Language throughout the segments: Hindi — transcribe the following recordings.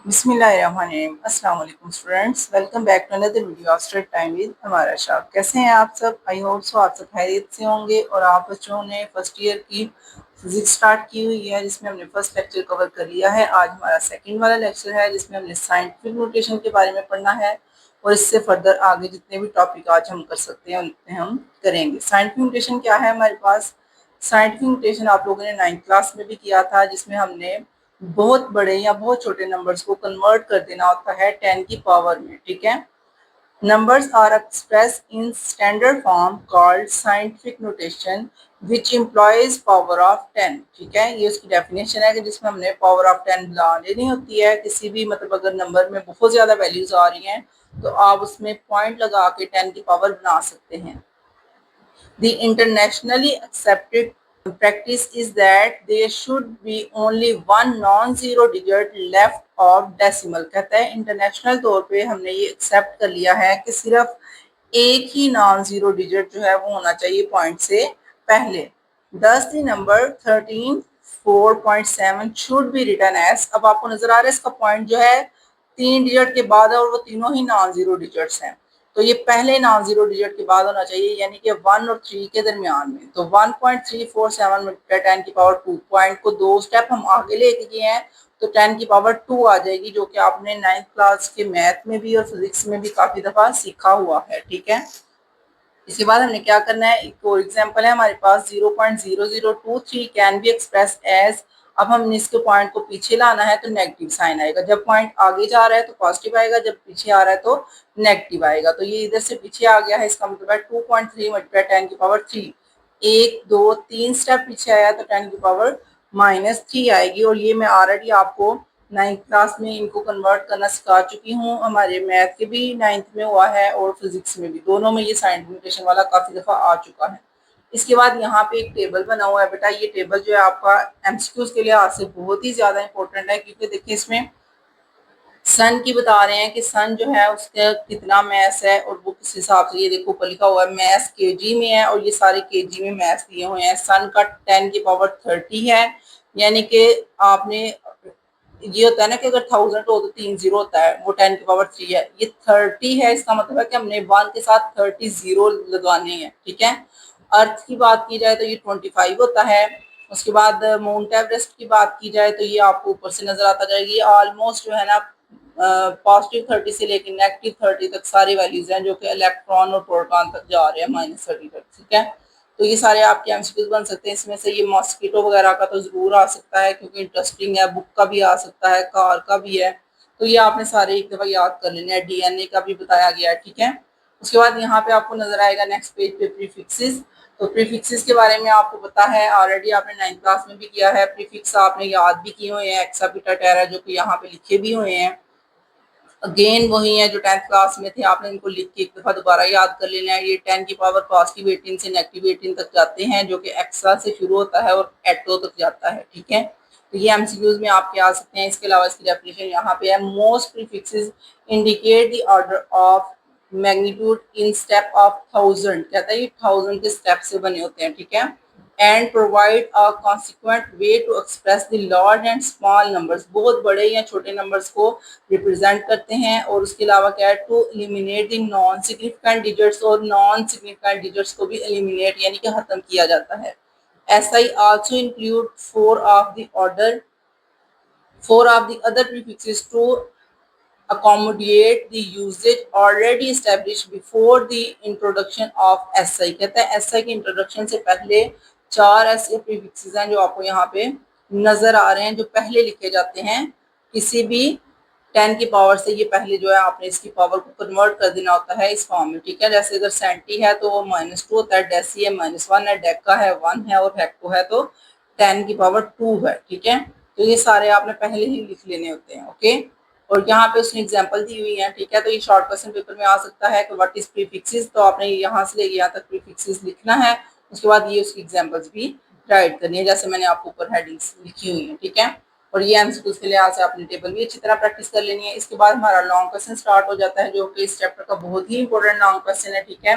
बिस्मिल्लाहिर्रहमानिर्रहीम। अस्सलाम वालेकुम students, welcome back to another video of study time with हमारा शाह। कैसे हैं आप सब? आई होप सो आप सब खैरियत से होंगे। और आप बच्चों ने फर्स्ट ईयर की फिजिक्स स्टार्ट की हुई है, जिसमें हमने फर्स्ट लेक्चर कवर कर लिया है। आज हमारा सेकंड वाला लेक्चर है, जिसमें हमने साइंटिफिक नोटेशन के बारे में पढ़ना है। और इससे फर्दर आगे जितने भी टॉपिक आज हम कर सकते हैं उतने हम करेंगे। साइंटिफिक नोटेशन क्या है हमारे पास? साइंटिफिक नोटेशन आप लोगों ने 9th क्लास में भी किया था, जिसमें हमने बहुत बड़े या बहुत छोटे नंबर्स को कन्वर्ट कर देना होता है 10 की पावर में। ठीक है, numbers are express in standard form called scientific notation which employs power of 10। ठीक है, ये उसकी डेफिनेशन है कि जिसमें हमने पावर ऑफ 10 बुला लेनी होती है। किसी भी मतलब अगर नंबर में बहुत ज्यादा वैल्यूज आ रही हैं तो आप उसमें पॉइंट लगा के 10 की पावर बना सकते हैं। The internationally accepted practice is that there should be only one non-zero digit left of decimal। कहता है इंटरनेशनल तौर पे हमने ये एक्सेप्ट कर लिया है कि सिर्फ एक ही नॉन जीरो डिजिट जो है वो होना चाहिए पॉइंट से पहले। Thus the number 13 4.7 should be written as. अब आपको नजर आ रहा है इसका पॉइंट जो है 3 डिजिट के बाद है और वो तीनों ही नॉन जीरो डिजिट्स हैं। तो ये पहले नॉन जीरो डिजिट के बाद होना चाहिए, यानी कि 1 और 3 के दरमियान में। तो 1.347 मल्टीप्लाई 10 की पावर 2 पॉइंट को 2 स्टेप हम आगे लेके गए हैं, तो 10 की पावर 2 आ जाएगी, जो कि आपने 9th क्लास के मैथ में भी और फिजिक्स में भी काफी दफा सीखा हुआ है। ठीक है, इसके बाद हमने क्या करना है, एक और एग्जांपल है हमारे पास 0.0023 कैन बी एक्सप्रेस एज। अब हमने इसके पॉइंट को पीछे लाना है तो नेगेटिव साइन आएगा। जब पॉइंट आगे जा रहा है तो पॉजिटिव आएगा, जब पीछे आ रहा है तो नेगेटिव आएगा। तो ये इधर से पीछे आ गया है, इसका मतलब है 2.3 मल्टीप्लाई 10 की पावर 3। 1 2 3 स्टेप पीछे आया तो 10 की पावर -3 आएगी। और ये मैं ऑलरेडी आपको 9th क्लास में इनको कन्वर्ट करना सिखा चुकी हूँ। हमारे मैथ के भी 9th में हुआ है और फिजिक्स में भी, दोनों में ये साइंटिफिक नोटेशन वाला काफी दफा आ चुका है। इसके बाद यहाँ पे एक टेबल बना हुआ है बेटा। ये टेबल जो है आपका एमसीक्यूज के लिहाज से बहुत ही ज्यादा इंपॉर्टेंट है, क्योंकि देखिए इसमें सन की बता रहे हैं कि सन जो है उसका कितना मैस है और वो किस हिसाब से। ये देखो ऊपर लिखा हुआ है मैस केजी में है और ये सारे केजी में मैस दिए हुए हैं। सन का 10 की पावर 30 है, यानी कि आपने ये होता है ना कि अगर 1000 हो तो 3 जीरो होता है, वो 10 की पावर 3 है। ये 30 है, इसका मतलब है कि हमने 1 के साथ 30 जीरो लगाने हैं। ठीक है, अर्थ की बात की जाए तो ये 25 होता है। उसके बाद माउंट एवरेस्ट की बात की जाए तो ये आपको ऊपर से नजर आता जाएगी। ऑलमोस्ट जो है ना पॉजिटिव 30 से लेकर नेगेटिव 30 तक सारी वैल्यूज हैं, जो कि इलेक्ट्रॉन और प्रोटॉन तक जा रहे हैं -30 तक। ठीक है, तो ये सारे आपके एमसीक्यूज बन सकते हैं। इसमें से ये मॉस्किटो वगैरह का तो जरूर आ सकता है, क्योंकि इंटरेस्टिंग है। बुक का भी आ सकता है, कार का भी है। तो ये आपने सारे एक दफा याद कर लेने हैं। डीएनए का भी बताया गया है। ठीक है, उसके बाद यहाँ पे आपको नजर आएगा नेक्स्ट पेज पे प्रीफिक्सेस। तो प्रीफिक्सेस के बारे में आपको पता है, ऑलरेडी आपने 9th क्लास में भी किया है। प्रीफिक्स आपने याद भी किए हुए हैं, एक्सा बीटा टेरा, जो कि यहाँ पे लिखे भी हुए हैं। अगेन वही है जो 10th क्लास में थे, आपने इनको लिख के एक दफा दोबारा याद कर लेना है। ये 10 की पावर पॉजिटिव 18 से नेगेटिव 18 तक जाते हैं, जो कि एक्सा से शुरू होता है और एटो तक जाता है। ठीक है, तो ये एमसीक्यूज में आपके आ सकते हैं। इसके अलावा इसकी डेफिनेशन यहाँ पे है। Most prefixes indicate the order of magnitude in step of 1000। कहता है ये 1000 के स्टेप से बने होते हैं। ठीक है, and provide a consequent way to express the large and small numbers. बहुत बड़े या छोटे नंबर्स को रिप्रेजेंट करते हैं। और उसके अलावा क्या है, to eliminate the non significant digits, और नॉन सिग्निफिकेंट डिजिट्स को भी एलिमिनेट यानी कि खत्म किया जाता है। SI also include four of the other prefixes to accommodate the usage already established before the introduction of SI। कहता है SI के इंट्रोडक्शन से पहले 4 ऐसे प्रीफिक्सेस हैं जो आपको यहाँ पे नजर आ रहे हैं, जो पहले लिखे जाते हैं किसी भी 10 की पावर से। ये पहले जो है आपने इसकी पावर को कन्वर्ट कर देना होता है इस फॉर्म में। ठीक है, जैसे अगर सेंटी है तो वो -2 होता है, डेसी है -1 है, डेका है 1 है, और हेक्टो है तो 10 की पावर 2 है। ठीक है, तो ये सारे आपने पहले ही लिख लेने होते हैं। ओके, और यहाँ पे उसने एग्जांपल दी हुई है। ठीक है, तो ये शॉर्ट क्वेश्चन पेपर में आ सकता है कि व्हाट इज प्रीफिक्सेस। तो आपने यहाँ से लेके यहाँ तक प्रीफिक्सेस लिखना है। उसके बाद ये उसकी एग्जांपल्स भी राइट करनी है, जैसे मैंने आपको ऊपर हेडिंग्स लिखी हुई है। ठीक है, और ये एमसीक्यूज के लिहाज से आपने टेबल भी अच्छी तरह प्रैक्टिस कर लेनी है। इसके बाद हमारा लॉन्ग क्वेश्चन स्टार्ट हो जाता है, जो कि इस चैप्टर का बहुत ही इंपॉर्टेंट लॉन्ग क्वेश्चन है। ठीक है,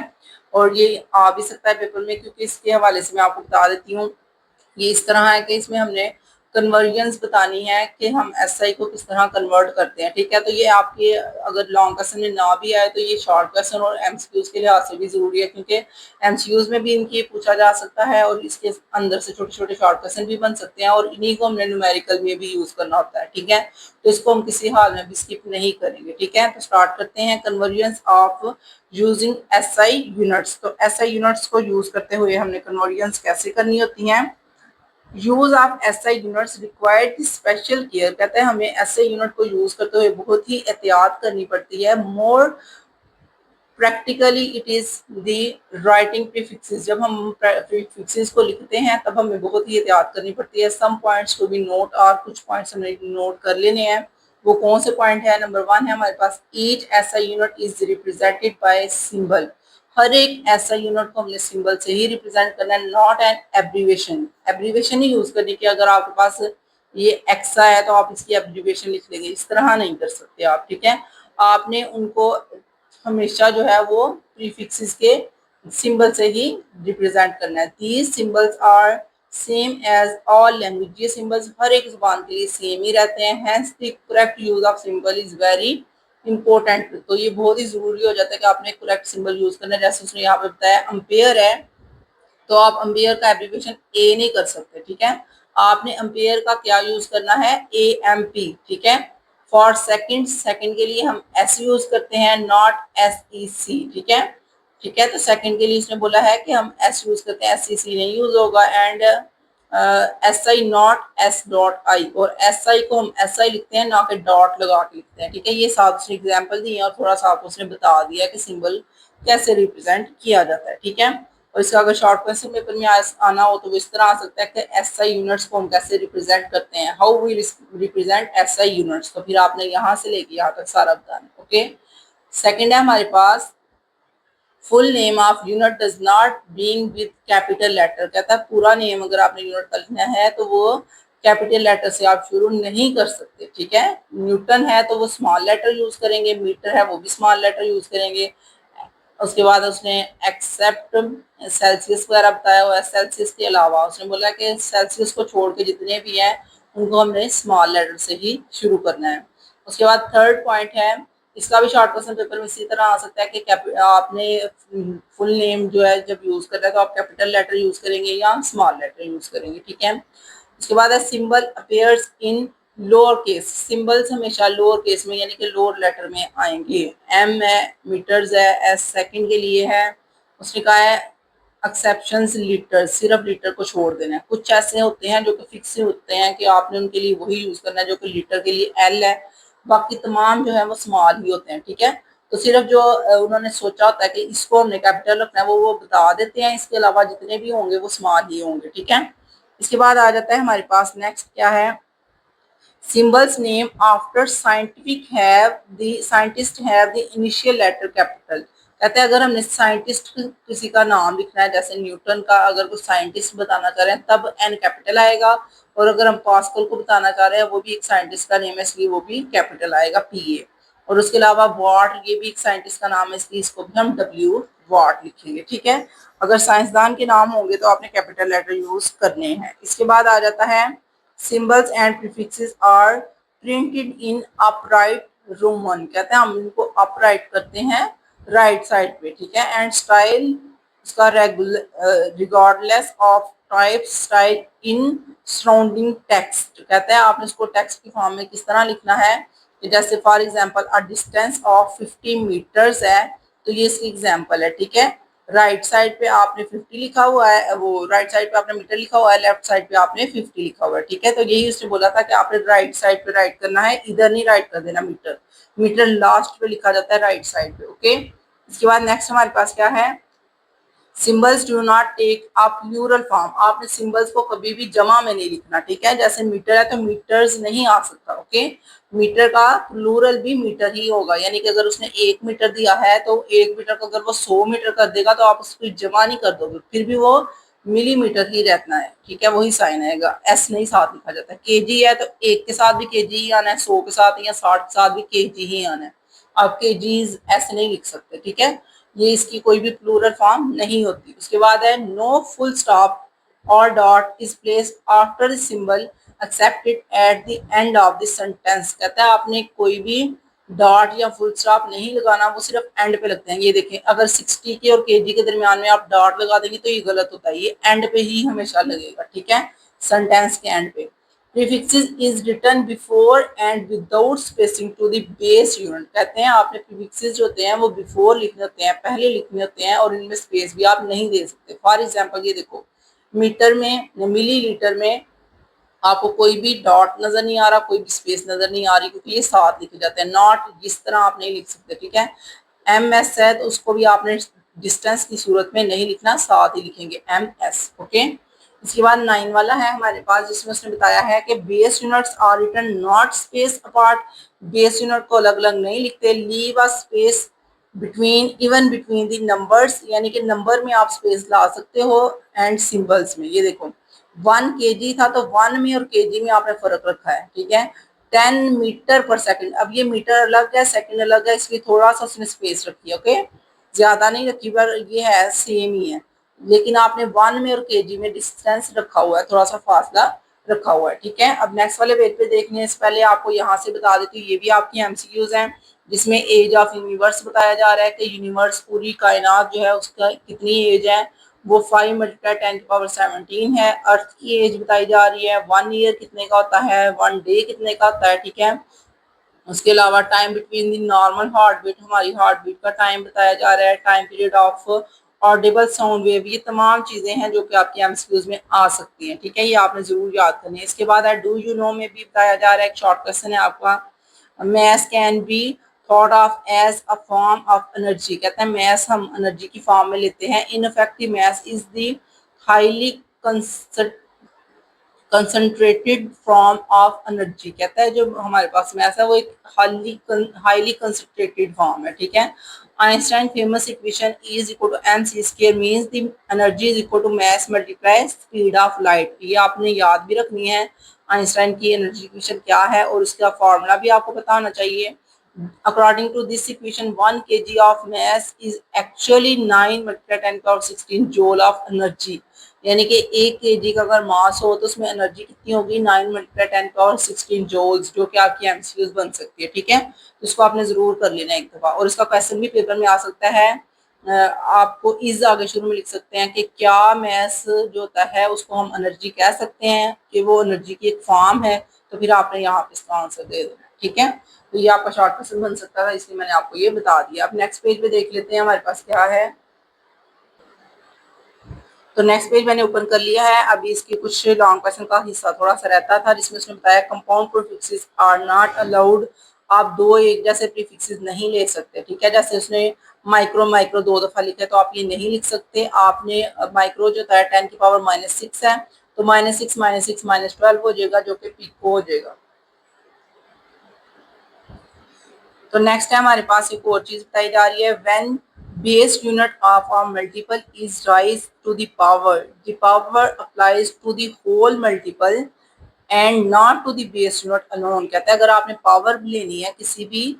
और ये आ भी सकता है पेपर में, क्योंकि इसके हवाले से मैं आपको बता देती हूँ। ये इस तरह है कि इसमें हमने कन्वर्जन्स बतानी है कि हम एसआई को किस तरह कन्वर्ट करते हैं। ठीक है, तो ये आपके अगर लॉन्ग क्वेश्चन में ना भी आए तो ये शॉर्ट क्वेश्चन और एमसीक्यूज के लिहाज से भी जरूरी है, क्योंकि एमसीक्यूज में भी इनकी पूछा जा सकता है और इसके अंदर से छोटे छोटे शॉर्ट क्वेश्चन भी बन सकते हैं और इन्हीं को हमने न्यूमेरिकल में भी यूज करना होता है। ठीक है, तो इसको हम किसी हाल में भी स्किप नहीं करेंगे। ठीक है, तो स्टार्ट करते हैं। Convergence of using SI units. तो एसआई यूनिट्स को यूज करते हुए हमने कन्वर्जेंस कैसे करनी होती हैं। Use of SI units required special care. कहते हैं हमें एसआई यूनिट को यूज करते हुए बहुत ही एहतियात करनी पड़ती है। More practically it is the writing prefixes. जब हम प्रीफिक्सेस को लिखते हैं तब हमें बहुत ही एहतियात करनी पड़ती है। Some points to be note, और कुछ पॉइंट्स हमें नोट कर लेने हैं। वो कौन से पॉइंट है। नंबर 1 है हमारे पास each SI unit is represented by symbol. हर एक ऐसा यूनिट को हमने सिंबल से ही रिप्रेजेंट करना है, not an abbreviation. Abbreviation he use करनी कि अगर आपके पास ये एक्सा है तो आप इसकी एब्रीवेशन लिख लेंगे, इस तरह नहीं कर सकते आप। ठीक है, आपने उनको हमेशा जो है वो प्रीफिक्सेस के सिंबल से ही रिप्रेजेंट करना है। These symbols are same as all language. ये सिंबल्स हर एक जुबान के लिए सेम ही रहते हैं। Hence the correct use of symbol is very important. तो ये बहुत ही जरूरी हो जाता है कि आपने करेक्ट सिंबल यूज करना है। जैसे उसने यहाँ पे बताया अम्पेयर है तो आप अम्पेयर का एब्रीविएशन ए नहीं कर सकते। ठीक है, आपने अम्पेयर का क्या यूज करना है, ए एम पी। ठीक है, फॉर सेकंड, सेकंड के लिए हम एस यूज करते हैं, नॉट एस ई सी। ठीक है, ठीक है, तो सेकंड के लिए उसने बोला है कि हम एस यूज करते हैं, एस ई सी नहीं यूज होगा। And S I not S dot I, और एस आई को हम एस आई लिखते हैं ना कि डॉट लगा के लिखते हैं। ठीक है, ये साथ उसने एग्जाम्पल दी है और थोड़ा सा आपको उसने बता दिया कि सिंबल कैसे रिप्रेजेंट किया जाता है। ठीक है, और इसका अगर शॉर्ट क्वेश्चन पेपर में आना हो तो वो इस तरह आ सकता है कि एसआई यूनिट्स को हम कैसे रिप्रेजेंट करते हैं, how we represent SI units. तो फिर आपने यहाँ से लेके यहाँ तक सारा बताना। ओके, सेकंड है हमारे पास full name of unit does not being with capital letter. कहता है पूरा नेम अगर आपने यूनिट का लिखना है तो वो कैपिटल लेटर से आप शुरू नहीं कर सकते। ठीक है, न्यूटन है तो वो स्मॉल लेटर यूज करेंगे, मीटर है वो भी स्मॉल लेटर यूज करेंगे। उसके बाद उसने एक्सेप्ट सेल्सियस वगैरह बताया हुआ है। सेल्सियस के अलावा उसने बोला कि सेल्सियस को छोड़ के जितने भी हैं उनको हमने स्मॉल लेटर से ही शुरू करना है। उसके बाद थर्ड पॉइंट है, इसका भी शॉर्ट क्वेश्चन पेपर में इसी तरह आ सकता है कि आपने फुल नेम जो है जब यूज कर रहे हैं तो आप कैपिटल लेटर यूज करेंगे या स्मॉल लेटर यूज करेंगे। ठीक है, उसके बाद है symbol appears in lower case. Symbols हमेशा लोअर केस में यानी कि लोअर लेटर में आएंगे। एम है मीटर्स है, एस सेकंड के लिए है। उसने कहा है एक्सेप्शंस लीटर, सिर्फ लीटर को छोड़ देना है। कुछ ऐसे होते हैं जो कि फिक्स होते हैं कि आपने उनके लिए वही यूज करना है, जो कि लीटर के लिए एल है, बाकी तमाम जो है वो स्मॉल ही होते हैं। ठीक है, तो सिर्फ जो उन्होंने सोचा होता है कि इसको हमने कैपिटल रखना है वो बता देते हैं, इसके अलावा जितने भी होंगे वो स्मॉल ही होंगे। ठीक है, इसके बाद आ जाता है हमारे पास नेक्स्ट क्या है, symbols name after scientific have the scientist have the initial letter capital. कहते हैं अगर हमने साइंटिस्ट किसी का नाम लिखना है, जैसे न्यूटन का अगर कोई साइंटिस्ट बताना चाह रहे हैं तब एन कैपिटल आएगा, और अगर हम पास्कल को बताना चाह रहे हैं वो भी एक साइंटिस्ट का नेम है इसलिए वो भी कैपिटल आएगा, पी ए। और उसके अलावा वॉट, ये भी एक साइंटिस्ट का नाम है इसलिए इसको भी हम डब्ल्यू वॉट लिखेंगे। ठीक है, अगर साइंसदान के नाम होंगे तो आपने कैपिटल लेटर यूज करने हैं। इसके बाद आ जाता है symbols and prefixes are printed in upright roman। कहते हैं हम इनको अपराइट करते हैं राइट साइड पे। ठीक है, एंड स्टाइल उसका regardless of type style in surrounding text. कहते हैं आपने इसको टेक्स्ट की फॉर्म में किस तरह लिखना है, जैसे for example a distance of 50 metres है तो ये इसकी एग्जांपल है। ठीक है, राइट साइड पे आपने 50 लिखा हुआ है, वो राइट साइड पे आपने मीटर लिखा हुआ है, लेफ्ट साइड पे आपने 50 लिखा हुआ है। ठीक है, तो यही उसने बोला था कि आपने राइट साइड पे राइट करना है, इधर नहीं राइट कर देना मीटर। मीटर लास्ट पे लिखा जाता है राइट साइड पे। ओके, इसके बाद नेक्स्ट हमारे पास क्या है, symbols do not take a plural form. आपने सिंबल्स को कभी भी जमा में नहीं लिखना। ठीक है, जैसे मीटर है तो मीटर्स नहीं आ सकता। ओके, मीटर का प्लूरल भी मीटर ही होगा, यानी कि अगर उसने 1 मीटर दिया है तो 1 मीटर को अगर वो 100 मीटर कर देगा तो आप उसको जमा नहीं कर दोगे, फिर भी वो मिलीमीटर ही रहना है। ठीक है, वही साइन आएगा, एस नहीं साथ लिखा जाता है। केजी है तो 1 के साथ भी केजी ही आना है, 100 के साथ या 60 के साथ भी केजी ही आना है, आप केजीज ऐसे नहीं लिख सकते। ठीक है, ये इसकी कोई भी प्लूरल फॉर्म नहीं होती। उसके बाद है नो फुल स्टॉप और dot is place after symbol accepted at the end of the sentence. कहता है आपने कोई भी डॉट या फुल स्टॉप नहीं लगाना, वो सिर्फ एंड पे लगते हैं। ये देखें, अगर 60 के और केजी के दरमियान में आप डॉट लगा देंगे तो ये गलत होता है, ये एंड पे ही हमेशा लगेगा, ठीक है, सेंटेंस के एंड पे। Prefixes is written before and without spacing to the base unit. कहते हैं आपने प्रीफिक्सेस जो होते हैं वो बिफोर लिखने होते हैं, पहले लिखने होते हैं, और इनमें स्पेस भी आप नहीं दे सकते। फॉर एग्जांपल ये देखो, मीटर में, मिलीलीटर में आपको कोई भी डॉट नजर नहीं आ रहा, कोई भी स्पेस नजर नहीं आ रही, क्योंकि ये साथ लिखे जाते हैं। नॉट जिस तरह आप नहीं लिख सकते, ठीक है। एम एस है तो उसको भी आपने डिस्टेंस की सूरत में नहीं लिखना, साथ ही लिखेंगे एम एस, ओके। इसके बाद 9 वाला है हमारे पास, जिसमें उसने बताया है कि base units are written not space apart. Base unit को अलग अलग नहीं लिखते। Leave a space between, even between the numbers, यानी कि नंबर में आप स्पेस ला सकते हो, एंड सिंबल्स में। ये देखो 1 kg था तो 1 में और केजी में आपने फर्क रखा है, ठीक है। 10 मीटर पर सेकंड, अब ये मीटर अलग है, सेकंड अलग है, इसलिए थोड़ा सा उसने स्पेस रखी है, ओके, ज्यादा नहीं रखी, पर ये है सेम ही है, लेकिन आपने 1 में और केजी में डिस्टेंस रखा हुआ है, थोड़ा सा फासला रखा हुआ है, ठीक है। अब नेक्स्ट वाले पेज पे देखने से पहले आपको यहाँ से बता देती हूँ, ये भी आपकी एमसीक्यूज हैं, जिसमें एज ऑफ यूनिवर्स बताया जा रहा है कि यूनिवर्स, पूरी कायनात जो है उसका कितनी एज है, वो 5 मल्टीप्लाई 10 की पावर 17 है। अर्थ की एज बताई जा रही है, 1 ईयर कितने का होता है, 1 डे कितने का होता है, ठीक है। उसके अलावा time between the normal heart beat, हमारी हार्ट बीट का टाइम बताया जा रहा है, time period of audible sound wave, ये तमाम चीजें हैं जो कि आपके एमसीक्यूज में आ सकती हैं, ठीक है, ये आपने जरूर याद करनी है। इसके बाद है डू यू नो में भी बताया जा रहा है, एक शॉर्ट क्वेश्चन है आपका, mass can be thought of as a form of energy. कहते हैं मैस हम एनर्जी की फॉर्म में लेते हैं। Ineffective mass is the highly concentrated form of energy. कहता है जो हमारे पास मैस है वो एक हाईली कंसंट्रेटेड फॉर्म है, ठीक है। Einstein famous equation is equal to M C square means the energy is equal to mass multiply speed of light. ये आपने याद भी रखनी है, आइंस्टाइन की एनर्जी इक्वेशन क्या है, और उसका फॉर्मूला भी आपको पता होना चाहिए। According to this equation, 1 kg of mass is actually 9 multiplied 10 की पावर 16 joule of energy। यानी कि 1 kg का अगर मास हो तो उसमें एनर्जी कितनी होगी, 9 मल्टीप्लाई 10 की पावर 16 जूल्स, जो कि आपकी एमसीक्यूज बन सकती है, ठीक है। तो इसको आपने जरूर कर लेना एक दफा, और इसका क्वेश्चन भी पेपर में आ सकता है। आपको इस आगे शुरू में लिख सकते हैं कि क्या मैस जो होता है उसको हम एनर्जी कह सकते हैं, कि वो एनर्जी की एक फॉर्म है, तो फिर आपने यहाँ पे इसका आंसर दे देना, ठीक है। तो ये आपका शॉर्ट क्वेश्चन बन सकता था, इसलिए मैंने आपको ये बता दिया। अब नेक्स्ट पेज पे देख लेते हैं हमारे पास क्या है। तो नेक्स्ट पेज मैंने ओपन कर लिया है। अभी इसके कुछ लॉन्ग क्वेश्चन का हिस्सा थोड़ा सा रहता था, जिसमें उसने बताया compound prefixes are not allowed. आप दो एक जैसे प्रीफिक्सेस नहीं ले सकते, ठीक है। जैसे उसने माइक्रो माइक्रो 2 दफा लिखा है तो आप ये नहीं लिख सकते। आपने माइक्रो जो था 10 की पावर -6 है, तो -6 -6 -12 हो जाएगा, जो कि पिको हो जाएगा। तो नेक्स्ट है हमारे पास एक और चीज बताई जा रही है, when base unit of a multiple is raise to the power applies to the whole multiple and not to the base unit alone. कहता है अगर आपने पावर लेनी है किसी भी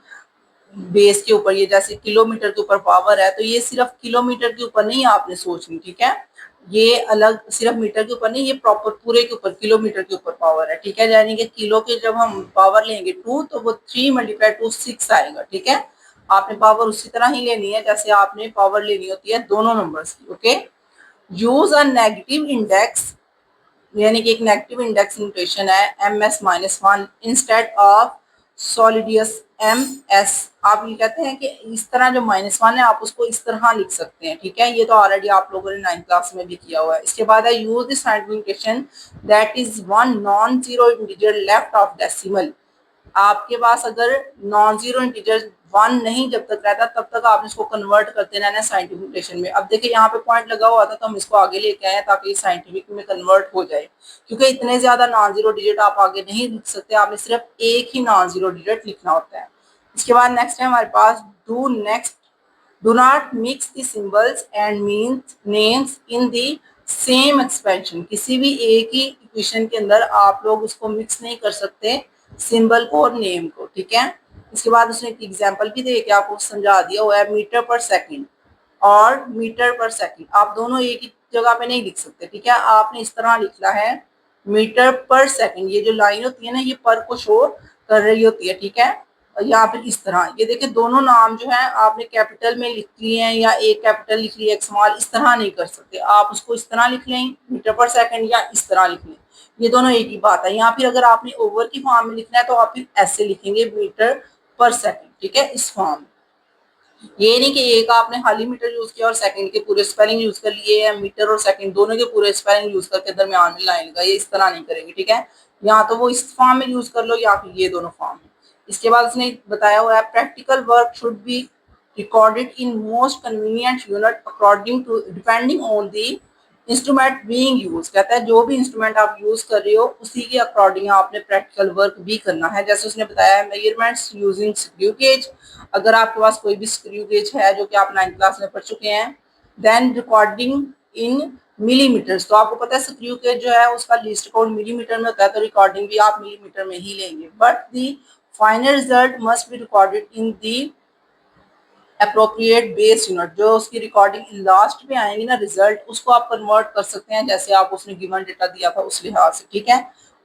बेस के ऊपर, ये जैसे किलोमीटर के ऊपर पावर है, तो ये सिर्फ किलोमीटर के ऊपर नहीं आपने सोचनी, ठीक है। ये अलग सिर्फ मीटर के ऊपर नहीं, ये प्रॉपर पूरे के ऊपर किलोमीटर के ऊपर पावर है, ठीक है। यानी कि किलो के जब हम पावर लेंगे 2 तो वो 3 मल्टीप्लाई टू 6 आएगा, ठीक है। आपने पावर उसी तरह ही लेनी है जैसे आपने पावर लेनी होती है दोनों नंबर्स की, okay. Use a negative index, यानी कि एक नेगेटिव इंडेक्स नोटेशन है, MS-1 इंस्टेड ऑफ सॉलिडियस MS। आप ये कहते हैं कि इस तरह जो -1 है आप उसको इस तरह लिख सकते हैं, ठीक है। ये तो ऑलरेडी आप लोगों ने 9th क्लास में भी किया हुआ है। इसके बाद है use this notation that is one non zero integer left of decimal. आपके पास अगर नॉन जीरो इंटीजर 1 नहीं जब तक रहता तब तक आपने इसको कन्वर्ट करते रहना है साइंटिफिक नोटेशन में। अब देखिए यहाँ पे पॉइंट लगा हुआ था तो हम इसको आगे लेके आए ताकि साइंटिफिक में कन्वर्ट हो जाए, क्योंकि इतने ज्यादा नॉन जीरो डिजिट आप आगे नहीं लिख सकते, आपने सिर्फ एक ही नॉन जीरो डिजिट लिखना होता है। इसके बाद नेक्स्ट है हमारे पास do not mix the symbols and means names in the same expansion. किसी भी एक ही इक्वेशन के अंदर आप लोग उसको मिक्स नहीं कर सकते, सिंबल को और नेम को, ठीक है। इसके बाद उसने एक एग्जांपल भी दे के आपको समझा दिया हुआ है, मीटर पर सेकंड और मीटर पर सेकंड आप दोनों एक ही जगह पे नहीं लिख सकते, ठीक है। आपने इस तरह लिखना है मीटर पर सेकंड, ये जो लाइन होती है ना ये पर को शो कर रही होती है, ठीक है। और यहाँ पे इस तरह ये देखिए दोनों नाम जो है आपने कैपिटल में लिख लिए हैं या एक कैपिटल लिख लिया एक स्मॉल, इस तरह नहीं कर सकते आप, उसको इस तरह लिख लें मीटर पर सेकंड या इस तरह लिख लें, ये दोनों एक ही बात है। यहाँ फिर अगर आपने ओवर की फॉर्म में लिखना है तो आप फिर ऐसे लिखेंगे मीटर पर सेकंड, ठीक है, इस फॉर्म। ये नहीं कि एक आपने खाली मीटर यूज किया और सेकंड के पूरे स्पेलिंग यूज कर लिए, या मीटर और सेकंड दोनों के पूरे स्पेलिंग यूज करके दरमियान में लाइन का, ये इस तरह नहीं करेंगे, ठीक है। या तो वो इस फॉर्म में यूज कर लो या फिर ये दोनों फॉर्म में। इसके बाद उसने बताया हुआ है practical work should be recorded in most convenient unit according to depending on the instrument being use. कहता है जो भी इंस्ट्रूमेंट आप यूज कर रहे हो उसी के अकॉर्डिंग आपने प्रैक्टिकल वर्क भी करना है। जैसे उसने बताया है मेजरमेंट्स यूजिंग स्क्रू गेज, अगर आपके पास कोई भी स्क्रू गेज है जो कि आप 9th क्लास में पढ़ चुके हैं। देन रिकॉर्डिंग इन मिलीमीटर्स, तो आपको पता है स्क्रू गेज जो है उसका लीस्ट काउंट मिलीमीटर में होता है, तो रिकॉर्डिंग भी आप मिलीमीटर में ही लेंगे। But the final result must be recorded in the appropriate base unit, जो उसकी रिकॉर्डिंग लास्ट में आएंगी ना रिजल्ट, उसको आप कन्वर्ट कर सकते हैं जैसे आप उसने गिवन डेटा दिया था उस लिहाज से, ठीक है।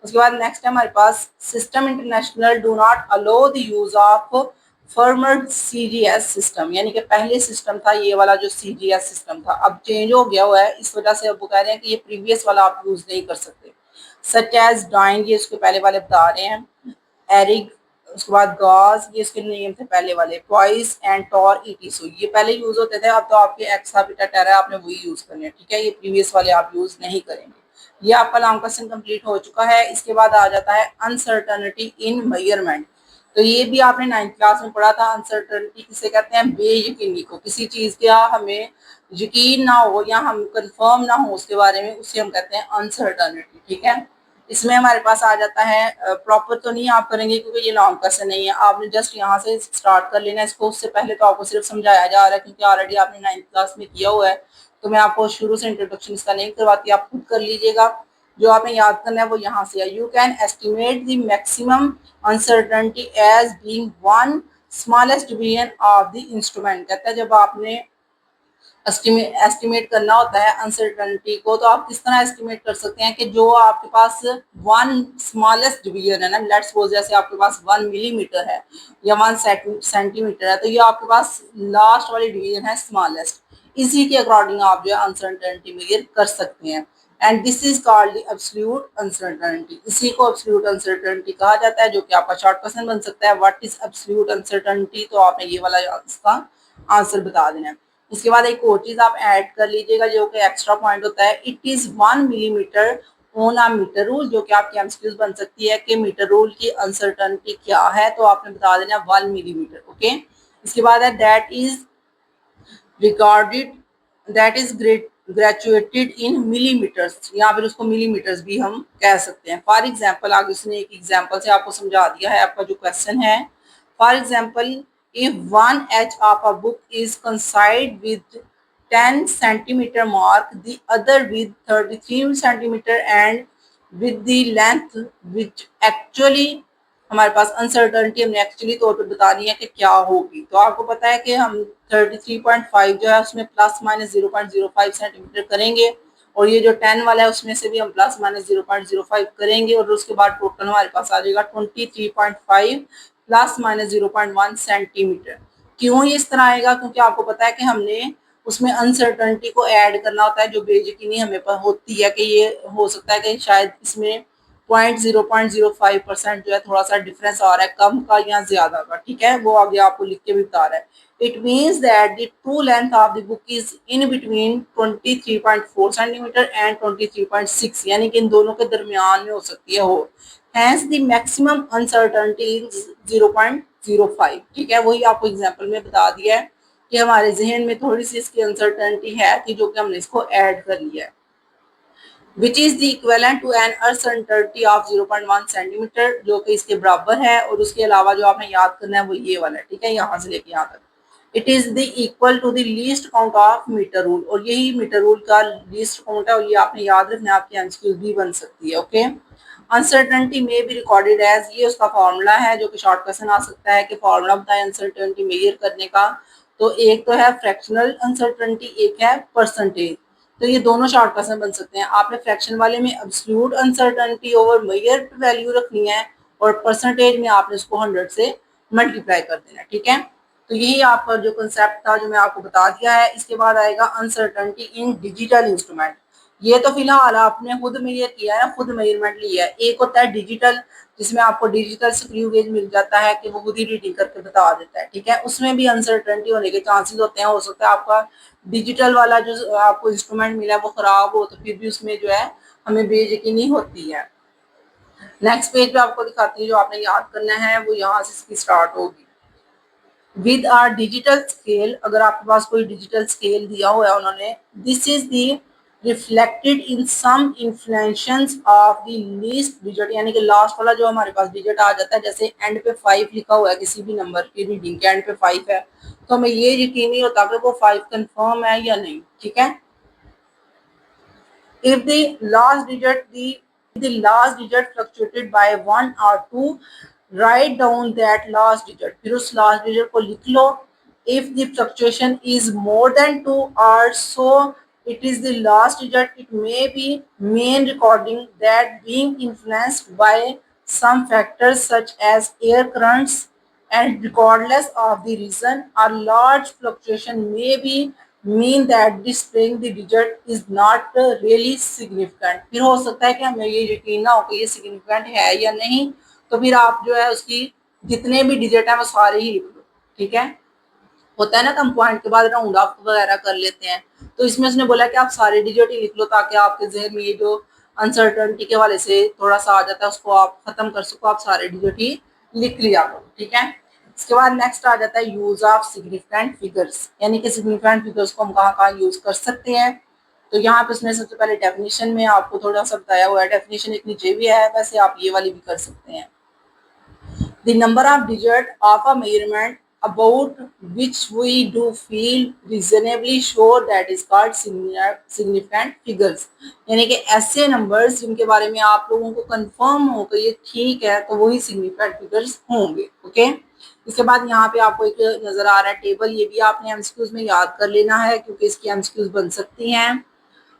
उसके बाद नेक्स्ट है हमारे पास system international do not allow the use of former CGS system, यानी कि पहले सिस्टम था ये वाला जो सीजीएस सिस्टम था, अब चेंज हो गया हुआ है, इस वजह से अब वो कह रहे हैं कि ये प्रीवियस वाला आप यूज नहीं कर सकते। सच एज डाइन, ये इसके पहले वाले बता रहे हैं, एरिक, उसके बाद गॉज, ये इसके नेम थे पहले वाले, पॉइस एंड टॉर ईटीसो, ये पहले यूज होते थे, अब तो आपके एक्सा बीटा टेरा आपने वही यूज करने हैं, ठीक है, ये प्रीवियस वाले आप यूज नहीं करेंगे। ये आपका लॉन्ग क्वेश्चन कंप्लीट हो चुका है। इसके बाद आ जाता है अनसर्टनिटी इन मेजरमेंट, तो ये भी आपने 9th क्लास में पढ़ा था। अनसर्टनिटी किसे कहते हैं, बेयकीनी को, किसी चीज का हमें यकीन ना हो या हम कंफर्म ना हो उसके बारे में, उसे हम कहते हैं अनसर्टनिटी, ठीक है। इसमें हमारे पास आ जाता है, प्रॉपर तो नहीं आप करेंगे क्योंकि ये लॉन्ग क्वेश्चन नहीं है, आपने जस्ट यहाँ से स्टार्ट कर लेना इसको, उससे पहले तो आपको सिर्फ समझाया जा रहा है क्योंकि ऑलरेडी आपने 9th क्लास में किया हुआ है, तो मैं आपको शुरू से इंट्रोडक्शन इसका नहीं करवाती, आप खुद कर लीजिएगा। जो आपने याद करना है वो यहाँ से है, you can estimate the maximum uncertainty as being one smallest division of the instrument. कहता है जब आपने एस्टिमेट करना होता है अनसर्टनिटी को, तो आप किस तरह एस्टिमेट कर सकते हैं कि जो आपके पास वन स्मॉलेस्ट डिवीजन है ना, लेट्स सपोज जैसे आपके पास 1 मिलीमीटर है या 1 सेंटीमीटर है, तो ये आपके पास लास्ट वाली डिवीजन है स्मॉलेस्ट, इसी के अकॉर्डिंग आप जो है अनसर्टनिटी मेजर कर सकते हैं। And this is called the absolute uncertainty, इसी को एब्सोल्यूट अनसर्टनिटी कहा जाता है, जो कि आपका शॉर्ट क्वेश्चन बन सकता है, व्हाट इज एब्सोल्यूट अनसर्टनिटी, तो आपने ये वाला इसका आंसर बता देना है। इसके बाद एक और चीज आप ऐड कर लीजिएगा जो कि एक्स्ट्रा पॉइंट होता है, it is 1 millimetre on a metre rule, जो कि आपकी एमसीक्यूज बन सकती है कि मीटर रूल की अनसर्टनिटी क्या है, तो आपने बता देना 1 मिलीमीटर, ओके। इसके बाद है that is recorded, that is graduated in millimetres, या फिर उसको मिलीमीटर्स भी हम कह सकते हैं। फॉर एग्जाम्पल आगे उसने एक एग्जाम्पल से आपको समझा दिया है, आपका जो क्वेश्चन है, for example if 1 edge of a book is coincided with 10 centimeter mark, the other with 33 centimeter and with the length which actually, हमारे पास अनसर्टनिटी हमने एक्चुअली तौर पे बतानी है कि क्या होगी, तो आपको पता है कि हम 33.5 जो है उसमें प्लस माइनस 0.05 सेंटीमीटर करेंगे, और ये जो 10 वाला है उसमें से भी हम प्लस माइनस 0.05 करेंगे, और उसके बाद टोटल हमारे पास आ जाएगा 23.5 प्लस माइनस 0.1 सेंटीमीटर। क्यों ये इस तरह आएगा, क्योंकि आपको पता है कि हमने उसमें अनसर्टनिटी को ऐड करना होता है, जो बेयकीनी हमें पर होती है कि ये हो सकता है कि शायद इसमें 0.05% जो है थोड़ा सा डिफरेंस आ रहा है, कम का या ज्यादा का, ठीक है, वो आगे आपको लिख के भी बता रहा है। It means that the true length of the book is in between 23.4 centimetre and 23.6, यानी कि इन दोनों के दरमियान में हो सकती है हो, hence the maximum uncertainty is 0.05, ठीक है, वही आपको एग्जांपल में बता दिया है कि हमारे जहन में थोड़ी सी इसकी अनसर्टनिटी है कि जो कि हमने इसको ऐड कर लिया है, which is the equivalent to an uncertainty of 0.1 centimetre, जो कि इसके बराबर है, और उसके अलावा जो आपने याद करना है वो ये वाला है, ठीक है, यहाँ से लेके यहाँ तक। It is the equal to the least count of metre rule, और यही मीटर रूल का लीस्ट काउंट है, और ये आपने याद रखना है, आपकी एमसीक्यू भी बन सकती है, ओके। अनसर्टेनिटी में भी रिकॉर्डेड एज, ये उसका फॉर्मूला है जो कि शॉर्ट क्वेश्चन आ सकता है कि फॉर्मूला बताए अनसर्टेनिटी मेजर करने का, तो एक तो है फ्रैक्शनल अनसर्टेनिटी, एक है परसेंटेज। तो ये दोनों शॉर्ट क्वेश्चन बन सकते हैं। आपने फ्रैक्शन वाले में absolute uncertainty over measure value रखनी है और परसेंटेज में आपने उसको 100 से मल्टीप्लाई कर देना है, ठीक है। तो यही आपका जो कंसेप्ट था जो मैं आपको बता दिया है। इसके बाद आएगा अनसर्टेनिटी इन डिजिटल इंस्ट्रूमेंट। ये तो फिलहाल आपने खुद मेजर किया है, खुद मेजरमेंट लिया है। एक होता है डिजिटल, जिसमें आपको डिजिटल स्क्रू गेज मिल जाता है कि वो खुद ही रीडिंग करके बता देता है, ठीक है। उसमें भी अनसर्टेनिटी होने के चांसेस होते हैं। हो सकता है आपका डिजिटल वाला जो आपको इंस्ट्रूमेंट मिला है वो खराब हो, तो फिर भी उसमें जो है हमें बेयकीनी होती है। नेक्स्ट पेज पे आपको दिखाती है, जो आपने याद करना है वो यहाँ से इसकी स्टार्ट होगी। विद आर डिजिटल स्केल, अगर आपके पास कोई डिजिटल स्केल दिया हुआ है उन्होंने, this is the reflected in some inflations of the least digit, यानी कि लास्ट वाला जो हमारे पास डिजिट आ जाता है, जैसे एंड पे 5 लिखा हुआ है किसी भी नंबर की रीडिंग के एंड पे 5 है, तो हमें ये यकीन नहीं होता कि वो 5 कंफर्म है या नहीं, ठीक है। If the last digit fluctuated by 1 or 2, write down that last digit. फिर उस last digit को लिख लो। If the fluctuation is more than 2 or so, it is the last digit. It may be main recording that being influenced by some factors such as air currents, and regardless of the reason, a large fluctuation may be mean that displaying the digit is not really significant। फिर हो सकता है कि हमें ये यकीन ना हो कि ये सिग्निफिकेंट है या नहीं, तो फिर आप जो है उसकी जितने भी डिजिट है वो सारे ही लिख लो, ठीक है। होता है ना, हम पॉइंट के बाद राउंड ऑफ वगैरह कर लेते हैं, तो इसमें उसने बोला कि आप सारे डिजिट ही लिख लो ताकि आपके जहन में ये जो अनसर्टनिटी के वाले से थोड़ा सा आ जाता है उसको आप खत्म कर सको, आप सारे डिजिट ही लिख लिया करो, ठीक है। इसके बाद नेक्स्ट आ जाता है यूज ऑफ सिग्निफिकेंट फिगर्स, यानी कि सिग्निफिकेंट फिगर्स को हम कहाँ कहाँ यूज कर सकते हैं। तो यहाँ पे उसने सबसे पहले डेफिनेशन में आपको थोड़ा सा बताया हुआ है, डेफिनेशन एक नीचे भी है, वैसे आप ये वाली भी कर सकते हैं। The number of digits of a measurement about which we do feel reasonably sure that is called significant figures, यानी कि ऐसे नंबर्स जिनके बारे में आप लोगों को कंफर्म हो कि ये ठीक है तो वही सिग्निफिकेंट फिगर्स होंगे, ओके। इसके बाद यहाँ पे आपको एक नजर आ रहा है टेबल, ये भी आपने एमसीक्यूज में याद कर लेना है क्योंकि इसकी एमसीक्यूज बन सकती हैं।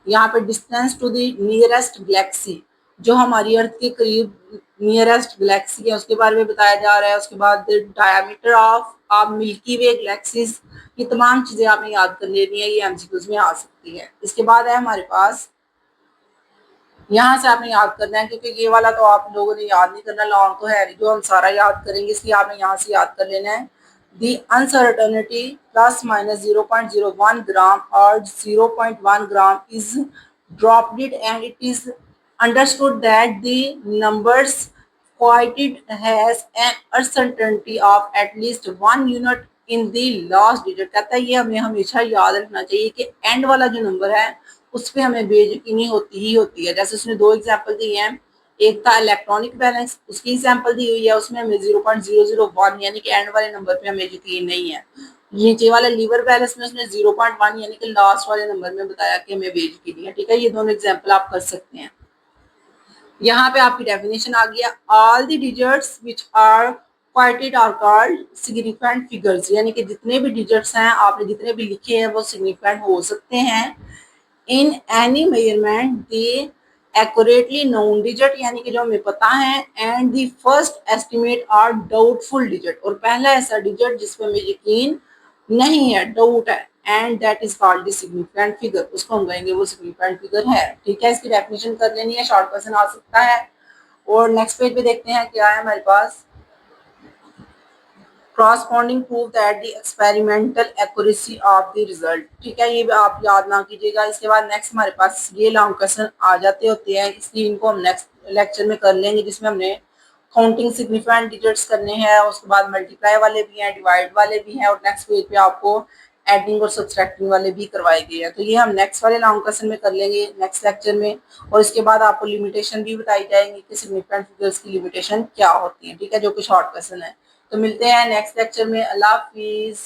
यहाँ पे distance to the nearest galaxy, जो हमारी अर्थ के करीब नियरेस्ट गैलेक्सी है उसके बारे में बताया जा रहा है। उसके बाद diameter of milky way galaxies, ये तमाम चीजें आपने याद कर लेनी है, ये एमसीक्यूज में आ सकती है। इसके बाद है हमारे पास, यहाँ से आपने याद करना है क्योंकि ये वाला तो आप लोगों ने याद नहीं करना, लॉन्ग तो है जो हम सारा याद करेंगे, इसलिए आपने यहाँ से याद कर लेना है। The uncertainty plus minus 0.01 gram or 0.1 gram is dropped and it is understood that the numbers quoted has an uncertainty of at least 1 unit in the last digit। कहता है ये हमें हमेशा याद रखना चाहिए कि एंड वाला जो नंबर है उस पर हमें बेयकीनी होती ही होती है। जैसे उसने दो एग्जाम्पल दिए हैं, एक था इलेक्ट्रॉनिक बैलेंस, उसकी एग्जाम्पल दी हुई है, उसमें हमें 0.001 यानी कि एंड वाले नंबर पे हमें यकीन नहीं है। नीचे वाले लीवर बैलेंस में उसने 0.1 यानी कि लास्ट वाले नंबर में बताया कि हमें बेयकीनी है, ठीक है। ये दोनों एग्जाम्पल आप कर सकते हैं। यहाँ पे आपकी डेफिनेशन आ गया, all the digits which are quoted are called significant figures, यानी कि जितने भी डिजिट्स हैं आपने जितने भी लिखे हैं वो सिग्निफिकेंट हो सकते हैं। In any measurement the accurately known digit, यानी कि जो हमें पता है, and the first estimate are doubtful digit, और पहला ऐसा डिजिट जिस पर हमें यकीन नहीं है, डाउट है, and that is called the significant figure, उसको हम कहेंगे वो सिग्निफिकेंट फिगर है, ठीक है। इसकी डेफिनेशन कर लेनी है, शॉर्ट क्वेश्चन आ सकता है। और नेक्स्ट पेज पे देखते हैं क्या है हमारे पास, corresponding proof that the experimental accuracy of the result, ठीक है। ये भी आप याद ना कीजिएगा। इसके बाद नेक्स्ट हमारे पास ये लॉन्ग क्वेश्चन आ जाते होते हैं, इसलिए इनको हम नेक्स्ट लेक्चर में कर लेंगे, जिसमें हमने काउंटिंग सिग्निफिकेंट डिजिट्स करने हैं, उसके बाद मल्टीप्लाई वाले भी हैं, डिवाइड वाले भी हैं, और नेक्स्ट पेज पे आपको एडिंग और सब्सट्रैक्टिंग वाले भी करवाए गए हैं। तो ये हम नेक्स्ट वाले लॉन्ग क्वेश्चन में कर लेंगे नेक्स्ट लेक्चर में, और इसके बाद आपको लिमिटेशन भी बताई जाएंगी कि सिग्निफिकेंट फिगर्स की लिमिटेशन क्या होती है, ठीक है, जो कि शॉर्ट क्वेश्चन है। तो मिलते हैं नेक्स्ट लेक्चर में। अल्लाह हाफिज।